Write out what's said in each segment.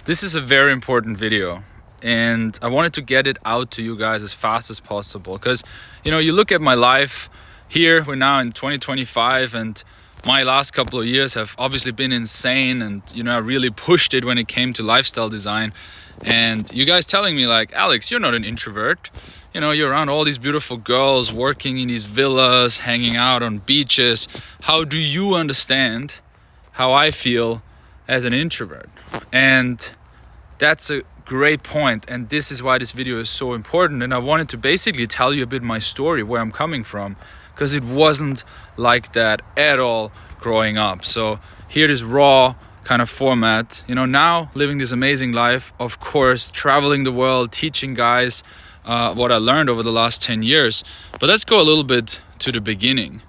This is a very important video, and I wanted to get it out to you guys as fast as possible because, you look at my life here, we're now in 2025, and my last couple of years have obviously been insane, and, I really pushed it when it came to lifestyle design. And you guys telling me like, Alex, you're not an introvert. You're around all these beautiful girls, working in these villas, hanging out on beaches. How do you understand how I feel as an introvert? And that's a great point, and this is why this video is so important. And I wanted to basically tell you a bit my story, where I'm coming from, because it wasn't like that at all growing up. So here, this raw kind of format, now living this amazing life, of course, traveling the world, teaching guys what I learned over the last 10 years. But let's go a little bit to the beginning.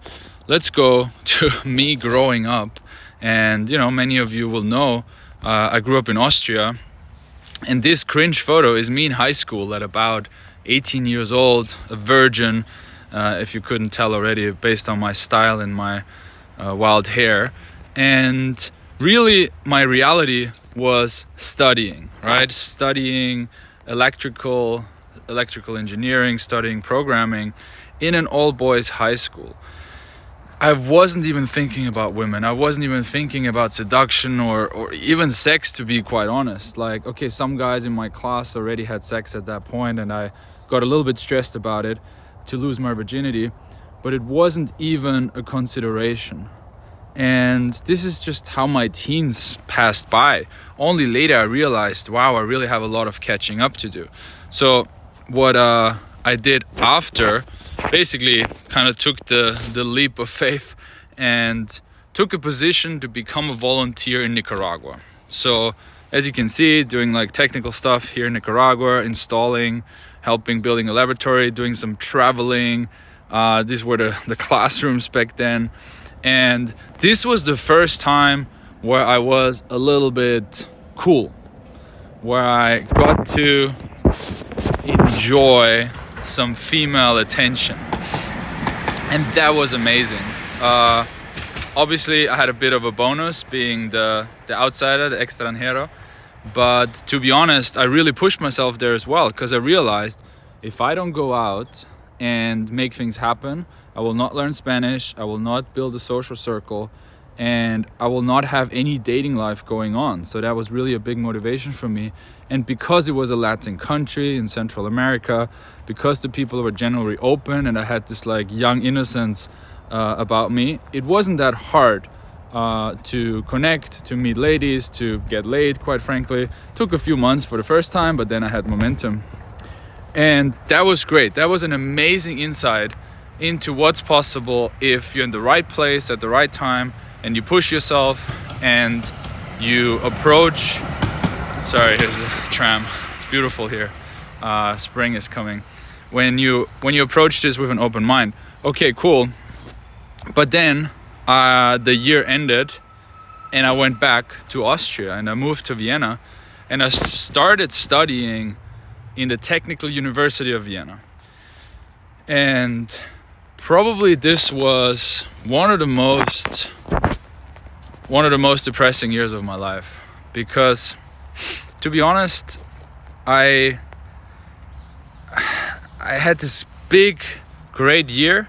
Let's go to me growing up. And, many of you will know, I grew up in Austria. And this cringe photo is me in high school at about 18 years old, a virgin, if you couldn't tell already, based on my style and my wild hair. And really, my reality was studying, right? Studying electrical engineering, studying programming in an all-boys high school. I wasn't even thinking about women. I wasn't even thinking about seduction or even sex, to be quite honest. Like, okay, some guys in my class already had sex at that point, and I got a little bit stressed about it, to lose my virginity, but it wasn't even a consideration. And this is just how my teens passed by. Only later I realized, wow, I really have a lot of catching up to do. So what I did after, basically kind of took the leap of faith and took a position to become a volunteer in Nicaragua. So as you can see, doing like technical stuff here in Nicaragua, installing, helping building a laboratory, doing some traveling. These were the classrooms back then. And this was the first time where I was a little bit cool, where I got to enjoy some female attention, and that was amazing. Obviously I had a bit of a bonus being the outsider, the extranjero, but to be honest, I really pushed myself there as well, because I realized if I don't go out and make things happen, I will not learn Spanish, I will not build a social circle, and I will not have any dating life going on. So that was really a big motivation for me. And because it was a Latin country in Central America, because the people were generally open and I had this like young innocence about me, it wasn't that hard to connect, to meet ladies, to get laid, quite frankly. Took a few months for the first time, but then I had momentum. And that was great. That was an amazing insight into what's possible if you're in the right place at the right time, and you push yourself and you approach. Sorry, here's the tram. It's beautiful here. Spring is coming. When you approach this with an open mind, okay, cool. But then the year ended, and I went back to Austria, and I moved to Vienna, and I started studying in the Technical University of Vienna. And probably this was one of the most depressing years of my life, because to be honest, I had this big, great year,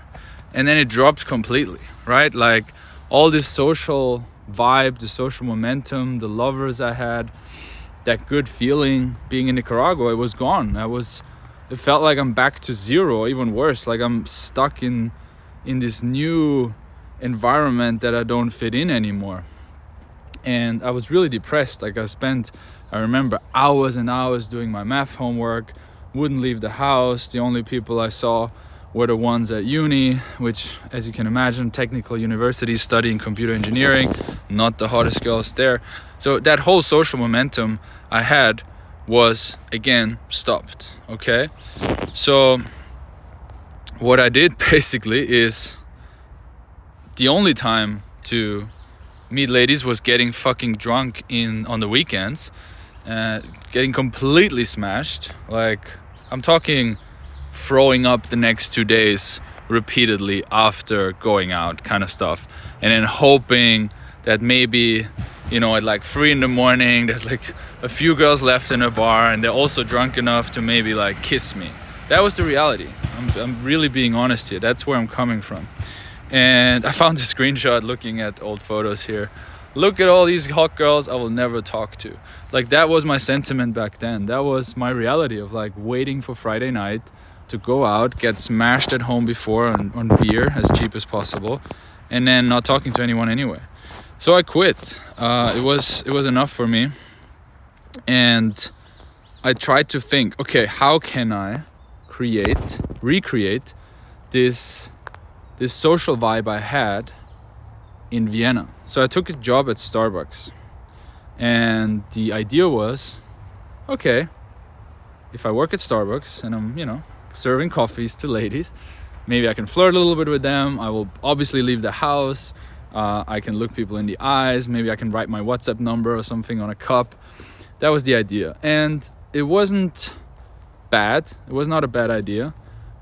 and then it dropped completely, right? Like all this social vibe, the social momentum, the lovers I had, that good feeling being in Nicaragua, it was gone. It felt like I'm back to zero, even worse, like I'm stuck in this new environment that I don't fit in anymore. And I was really depressed. Like I remember hours and hours doing my math homework, wouldn't leave the house. The only people I saw were the ones at uni, which, as you can imagine, technical universities, studying computer engineering, not the hottest girls there. So that whole social momentum I had was again stopped. Okay, so what I did basically is, the only time to meet ladies was getting fucking drunk on the weekends, getting completely smashed. Like, I'm talking throwing up the next 2 days repeatedly after going out, kind of stuff, and then hoping that maybe you know, at like 3 in the morning, there's like a few girls left in a bar and they're also drunk enough to maybe like kiss me. That was the reality. I'm really being honest here. That's where I'm coming from. And I found a screenshot looking at old photos here. Look at all these hot girls I will never talk to. Like, that was my sentiment back then. That was my reality of like waiting for Friday night to go out, get smashed at home before on beer as cheap as possible, and then not talking to anyone anyway. So I quit. It was enough for me. And I tried to think, okay, how can I recreate this social vibe I had in Vienna. So I took a job at Starbucks, and the idea was, okay, if I work at Starbucks and I'm, you know, serving coffees to ladies, maybe I can flirt a little bit with them. I will obviously leave the house. I can look people in the eyes. Maybe I can write my WhatsApp number or something on a cup. That was the idea. And it wasn't bad. It was not a bad idea.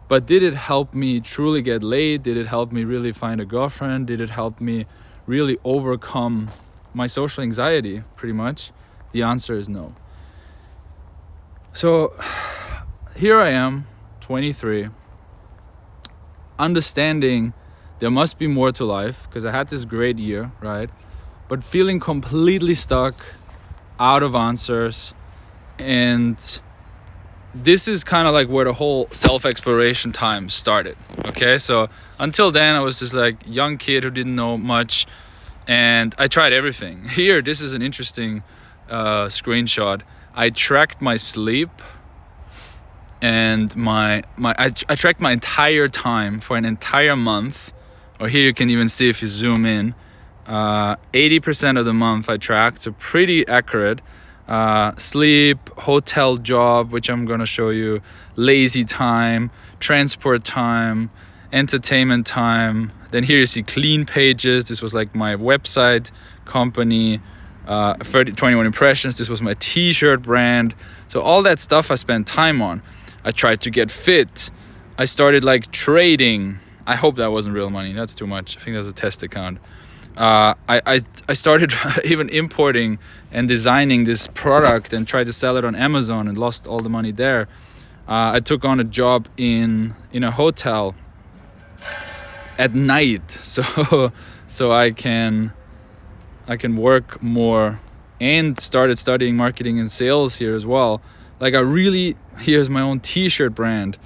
But did it help me truly get laid? Did it help me really find a girlfriend? Did it help me really overcome my social anxiety, pretty much? The answer is no. So here I am, 23, understanding there must be more to life, because I had this great year, right? But feeling completely stuck, out of answers. And this is kind of like where the whole self-exploration time started. Okay, so until then I was this like young kid who didn't know much, and I tried everything. Here, this is an interesting screenshot. I tracked my sleep and I tracked my entire time for an entire month. Or here you can even see if you zoom in, 80% of the month I tracked, so pretty accurate. Sleep, hotel job, which I'm gonna show you, lazy time, transport time, entertainment time. Then here you see clean pages. This was like my website company, 21 impressions. This was my t-shirt brand. So all that stuff I spent time on. I tried to get fit. I started like trading. I hope that wasn't real money. That's too much. I think that's a test account. I started even importing and designing this product and tried to sell it on Amazon and lost all the money there. I took on a job in a hotel at night, so I can work more, and started studying marketing and sales here as well. Like here's my own t-shirt brand.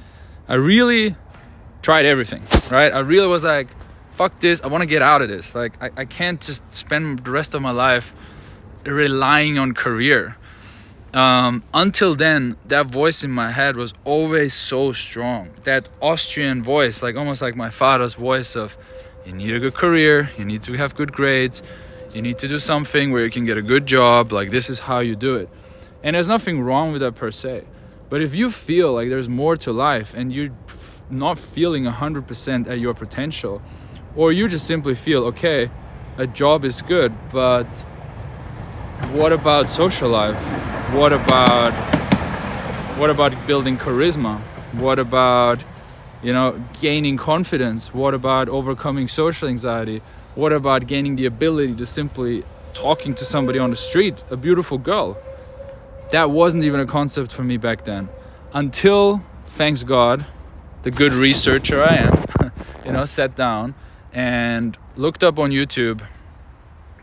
I really tried everything, right? I really was like, fuck this, I want to get out of this. Like, I can't just spend the rest of my life relying on career. Until then, that voice in my head was always so strong. That Austrian voice, like almost like my father's voice of, you need a good career, you need to have good grades, you need to do something where you can get a good job, like this is how you do it. And there's nothing wrong with that per se. But if you feel like there's more to life and you're not feeling 100% at your potential, or you just simply feel, okay, a job is good, but what about social life? What about building charisma? What about, gaining confidence? What about overcoming social anxiety? What about gaining the ability to simply talking to somebody on the street, a beautiful girl? That wasn't even a concept for me back then. Until, thanks God, the good researcher I am, sat down and looked up on YouTube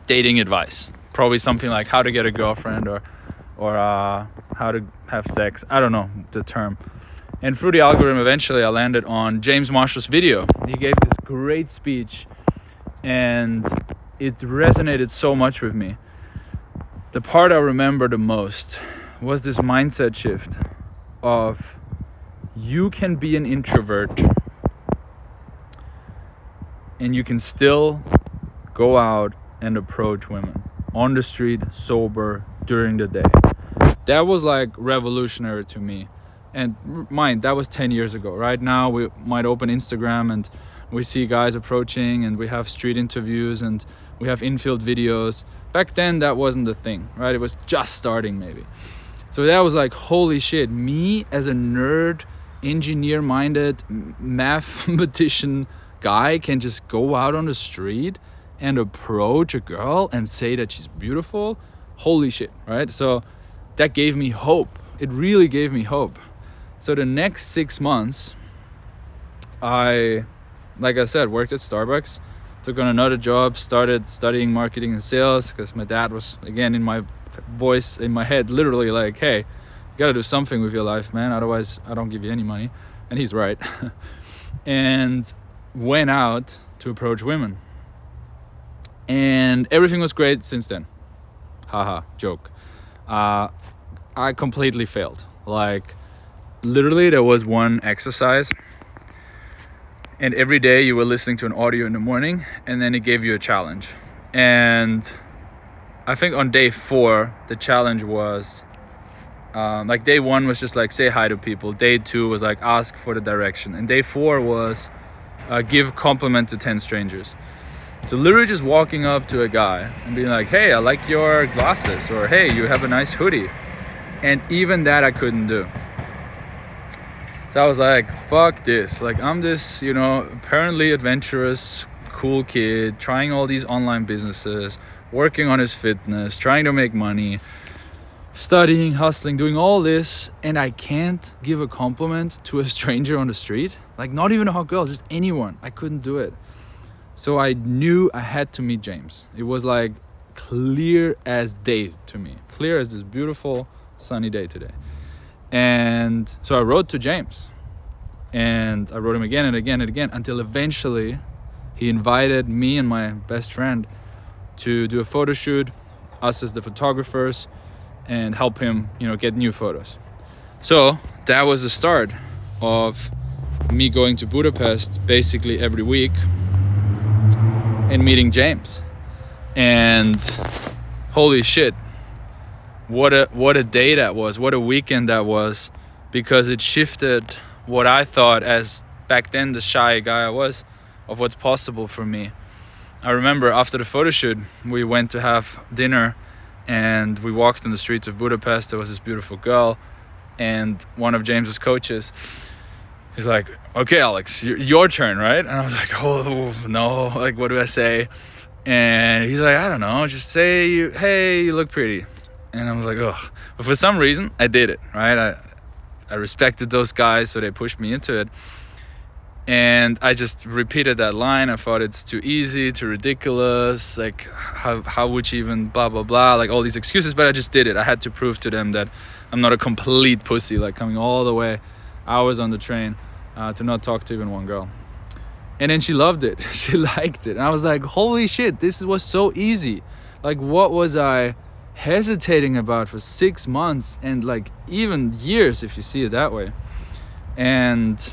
dating advice. Probably something like how to get a girlfriend or how to have sex. I don't know the term. And through the algorithm, eventually I landed on James Marshall's video. He gave this great speech and it resonated so much with me. The part I remember the most was this mindset shift of, you can be an introvert and you can still go out and approach women on the street, sober, during the day. That was like revolutionary to me. And mind, that was 10 years ago. Right now we might open Instagram and we see guys approaching and we have street interviews and we have infield videos. Back then that wasn't the thing, right? It was just starting maybe. So that was like, holy shit, me as a nerd, engineer-minded, mathematician guy can just go out on the street and approach a girl and say that she's beautiful, holy shit, right? So that gave me hope. It really gave me hope. So the next 6 months, like I said, worked at Starbucks, took on another job, started studying marketing and sales, because my dad was, again, in my voice, in my head, literally like, hey, you gotta do something with your life, man, otherwise I don't give you any money. And he's right. And went out to approach women. And everything was great since then. Haha, joke. I completely failed. Like, literally there was one exercise, and every day you were listening to an audio in the morning, and then it gave you a challenge. And I think on day 4, the challenge was, like day 1 was just like say hi to people. Day 2 was like ask for the direction. And day 4 was give compliment to 10 strangers. So literally just walking up to a guy and being like, hey, I like your glasses, or hey, you have a nice hoodie. And even that I couldn't do. So I was like, fuck this. Like, I'm this, apparently adventurous, cool kid, trying all these online businesses, working on his fitness, trying to make money, studying, hustling, doing all this, and I can't give a compliment to a stranger on the street. Like, not even a hot girl, just anyone. I couldn't do it. So I knew I had to meet James. It was like clear as day to me. Clear as this beautiful sunny day today. And so I wrote to James. And I wrote him again and again and again until eventually he invited me and my best friend to do a photo shoot, us as the photographers, and help him, get new photos. So that was the start of me going to Budapest basically every week and meeting James. And holy shit, what a day that was, what a weekend that was, because it shifted what I thought as back then the shy guy I was of what's possible for me. I remember after the photo shoot, we went to have dinner and we walked in the streets of Budapest. There was this beautiful girl, and one of James's coaches, he's like, okay, Alex, your turn, right? And I was like, oh no, like, what do I say? And he's like, I don't know, just say, hey, you look pretty. And I was like, ugh. But for some reason, I did it, right? I respected those guys, so they pushed me into it. And I just repeated that line. I thought it's too easy, too ridiculous. Like, how would you even blah, blah, blah. Like, all these excuses, but I just did it. I had to prove to them that I'm not a complete pussy, like coming all the way, hours on the train, to not talk to even one girl. And then she loved it. She liked it. And I was like, holy shit, this was so easy. Like, what was I hesitating about for 6 months and like even years, if you see it that way? And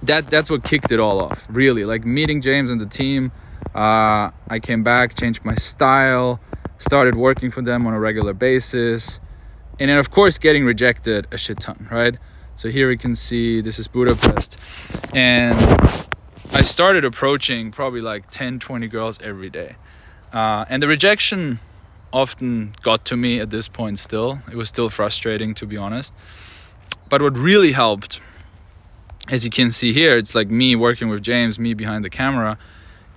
that's what kicked it all off, really. Like, meeting James and the team, I came back, changed my style, started working for them on a regular basis, and then of course getting rejected a shit ton, right? So here we can see this is Budapest, and I started approaching probably like 10-20 girls every day, and the rejection often got to me at this point. Still, it was still frustrating, to be honest. But what really helped, as you can see here, it's like me working with James, me behind the camera,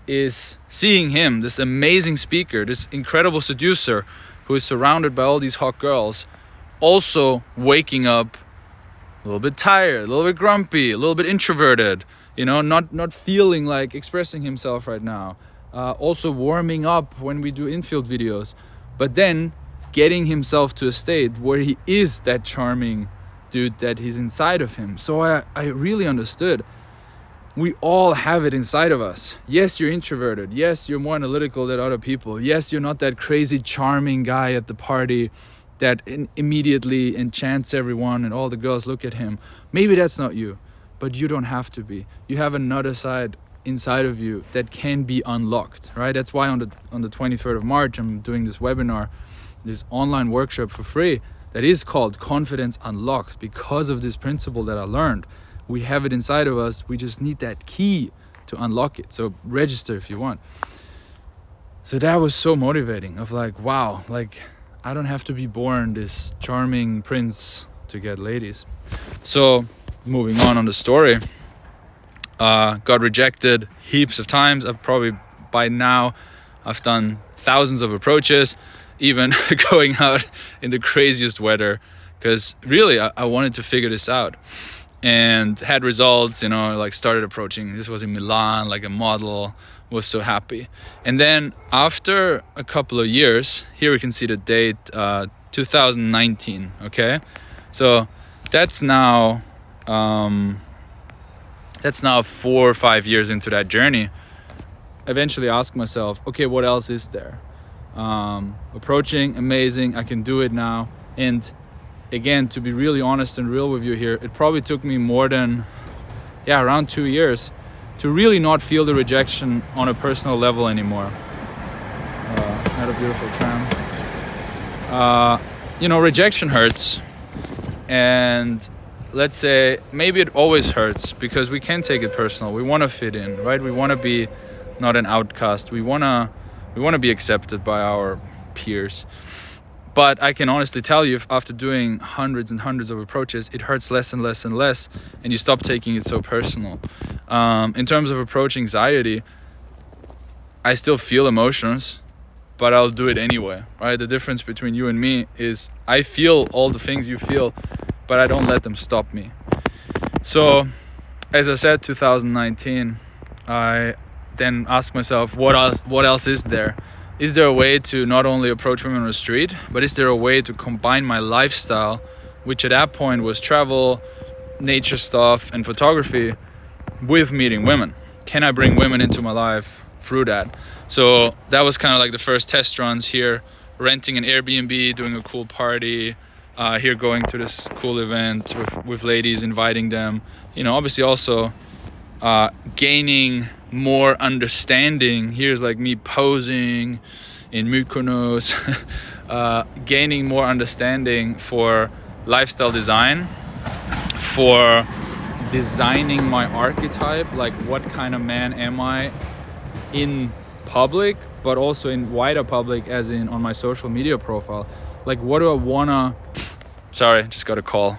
is seeing him, this amazing speaker, this incredible seducer who is surrounded by all these hot girls, also waking up a little bit tired, a little bit grumpy, a little bit introverted, not feeling like expressing himself right now. Also warming up when we do infield videos, but then getting himself to a state where he is that charming dude that he's inside of him. So I really understood. We all have it inside of us. Yes, you're introverted. Yes, you're more analytical than other people. Yes, you're not that crazy charming guy at the party that immediately enchants everyone and all the girls look at him. Maybe that's not you, but you don't have to be. You have another side inside of you that can be unlocked, right? That's why on the 23rd of March, I'm doing this webinar, this online workshop for free that is called Confidence Unlocked, because of this principle that I learned. We have it inside of us. We just need that key to unlock it. So register if you want. So that was so motivating of like, wow, like I don't have to be born this charming prince to get ladies. So moving on the story, got rejected heaps of times. I've probably by now I've done thousands of approaches, even going out in the craziest weather, because really I wanted to figure this out, and had results, like started approaching. This was in Milan, like a model, was so happy. And then after a couple of years, here we can see the date, 2019. Okay, so that's now 4 or 5 years into that journey. Eventually ask myself, okay, what else is there? Approaching, amazing, I can do it now. And again, to be really honest and real with you here, it probably took me more than around 2 years to really not feel the rejection on a personal level anymore. Had a beautiful tram. Rejection hurts, and let's say maybe it always hurts because we can take it personal. We want to fit in, right? We want to be not an outcast. We want to be accepted by our peers. But I can honestly tell you, after doing hundreds and hundreds of approaches, it hurts less and less and less, and you stop taking it so personal. In terms of approach anxiety, I still feel emotions, but I'll do it anyway, right? The difference between you and me is I feel all the things you feel, but I don't let them stop me. So, as I said, 2019, I then asked myself, what else is there? Is there a way to not only approach women on the street, but is there a way to combine my lifestyle, which at that point was travel, nature stuff, and photography, with meeting women? Can I bring women into my life through that? So that was kind of like the first test runs here, renting an Airbnb, doing a cool party, here going to this cool event with ladies, inviting them, obviously also gaining more understanding. Here's like me posing in Mykonos, gaining more understanding for lifestyle design, for designing my archetype, like what kind of man am I in public, but also in wider public, as in on my social media profile. Like, what do I wanna... Sorry, just got a call.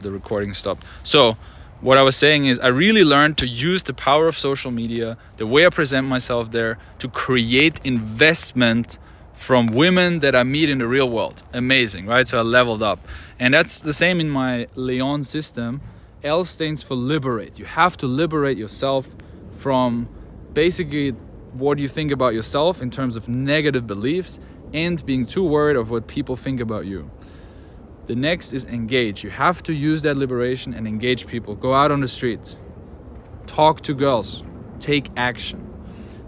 The recording stopped. So what I was saying is I really learned to use the power of social media, the way I present myself there, to create investment from women that I meet in the real world. Amazing, right? So I leveled up. And that's the same in my Leon system. L stands for liberate. You have to liberate yourself from basically what you think about yourself in terms of negative beliefs and being too worried of what people think about you. The next is engage. You have to use that liberation and engage people. Go out on the street, talk to girls, take action.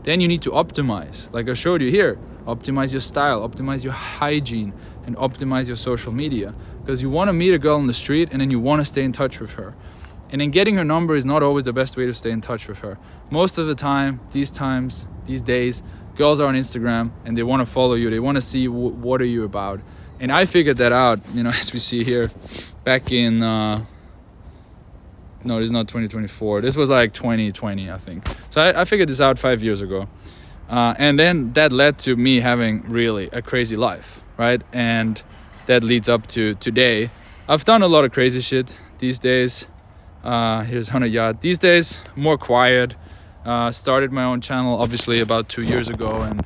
Then you need to optimize. Like I showed you here, optimize your style, optimize your hygiene, and optimize your social media. Because you want to meet a girl on the street and then you want to stay in touch with her. And then getting her number is not always the best way to stay in touch with her. Most of the time, these days, girls are on Instagram and they want to follow you. They want to see what are you about. And I figured that out, as we see here, back in, no, this is not 2024. This was like 2020, I think. So I figured this out 5 years ago. And then that led to me having really a crazy life, right? And that leads up to today. I've done a lot of crazy shit these days. Here's Hannah Yad. These days, more quiet. Started my own channel, obviously, about 2 years ago, and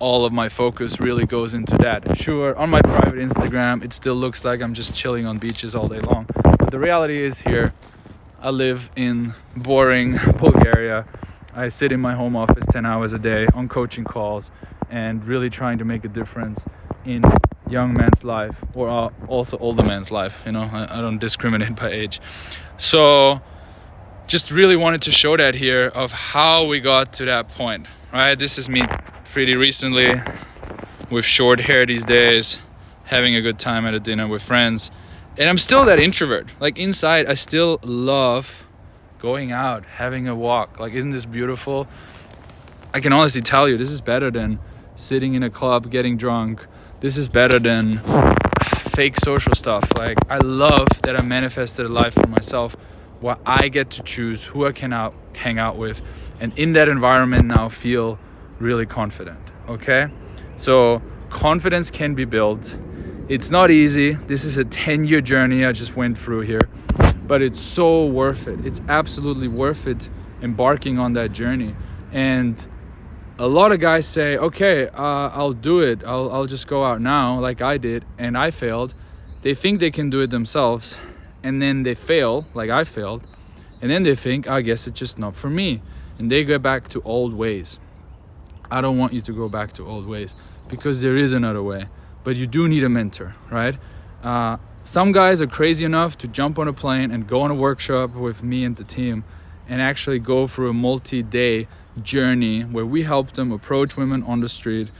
all of my focus really goes into that. Sure, on my private Instagram, it still looks like I'm just chilling on beaches all day long. But the reality is here, I live in boring Bulgaria. I sit in my home office 10 hours a day on coaching calls and really trying to make a difference in young man's life, or also older man's life. I don't discriminate by age. So just really wanted to show that here of how we got to that point, right? This is me pretty recently with short hair these days, having a good time at a dinner with friends. And I'm still that introvert. Like inside, I still love going out, having a walk. Like, isn't this beautiful? I can honestly tell you, this is better than sitting in a club, getting drunk. This is better than fake social stuff. Like, I love that I manifested a life for myself where I get to choose who I can hang out with. And in that environment now feel really confident, okay? So confidence can be built. It's not easy. This is a 10-year journey I just went through here, but it's so worth it. It's absolutely worth it embarking on that journey. And a lot of guys say, okay, I'll do it. I'll just go out now like I did and I failed. They think they can do it themselves and then they fail like I failed. And then they think, I guess it's just not for me. And they go back to old ways. I don't want you to go back to old ways because there is another way. But you do need a mentor, right? Some guys are crazy enough to jump on a plane and go on a workshop with me and the team and actually go through a multi-day journey where we help them approach women on the street,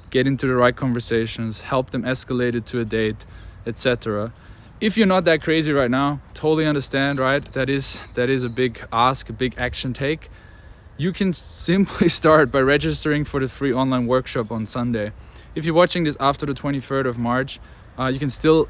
get into the right conversations, help them escalate it to a date, etc. If you're not that crazy right now, totally understand, right? That is a big ask, a big action take. You can simply start by registering for the free online workshop on Sunday. If you're watching this after the 23rd of March, you can still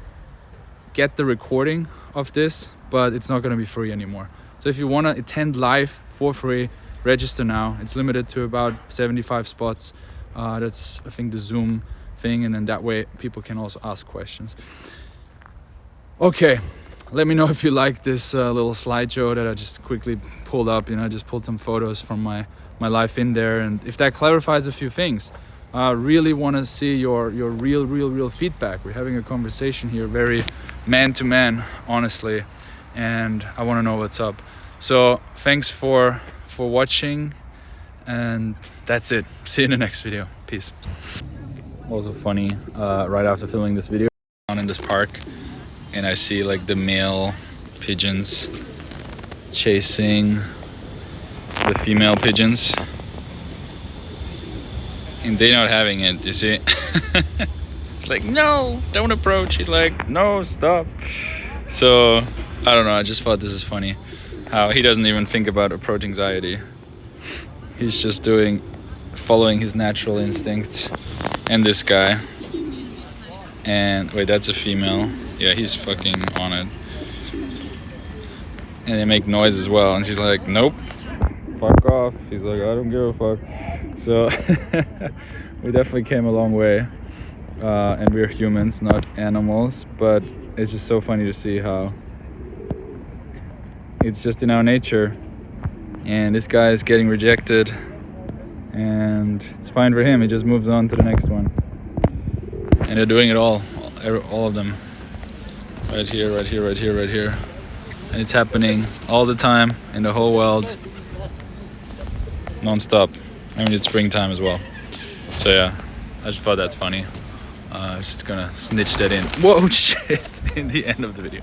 get the recording of this, but it's not going to be free anymore. So if you want to attend live for free, register now. It's limited to about 75 spots. That's, I think, the Zoom thing, and then that way people can also ask questions. Okay, let me know if you like this little slideshow that I just quickly pulled up. I just pulled some photos from my life in there, and if that clarifies a few things. I really want to see your real feedback. We're having a conversation here, very man to man, honestly, and I want to know what's up. So thanks for watching, and that's it. See you in the next video. Peace. Also funny, right after filming this video, I'm in this park and I see like the male pigeons chasing the female pigeons, and they're not having it, you see. It's like, no, don't approach. He's like, no, stop. So I don't know, I just thought this is funny how he doesn't even think about approach anxiety. He's just following his natural instincts. And this guy, and wait, that's a female. Yeah, he's fucking on it. And they make noise as well, and she's like, nope, fuck off. He's like, I don't give a fuck. So we definitely came a long way, and we're humans, not animals, but it's just so funny to see how it's just in our nature. And this guy is getting rejected, and it's fine for him. He just moves on to the next one. And they're doing it all of them. Right here, right here, right here, right here. And it's happening all the time in the whole world, non-stop. I mean, it's springtime as well. So yeah, I just thought that's funny. I'm just gonna snitch that in. Whoa, shit, in the end of the video.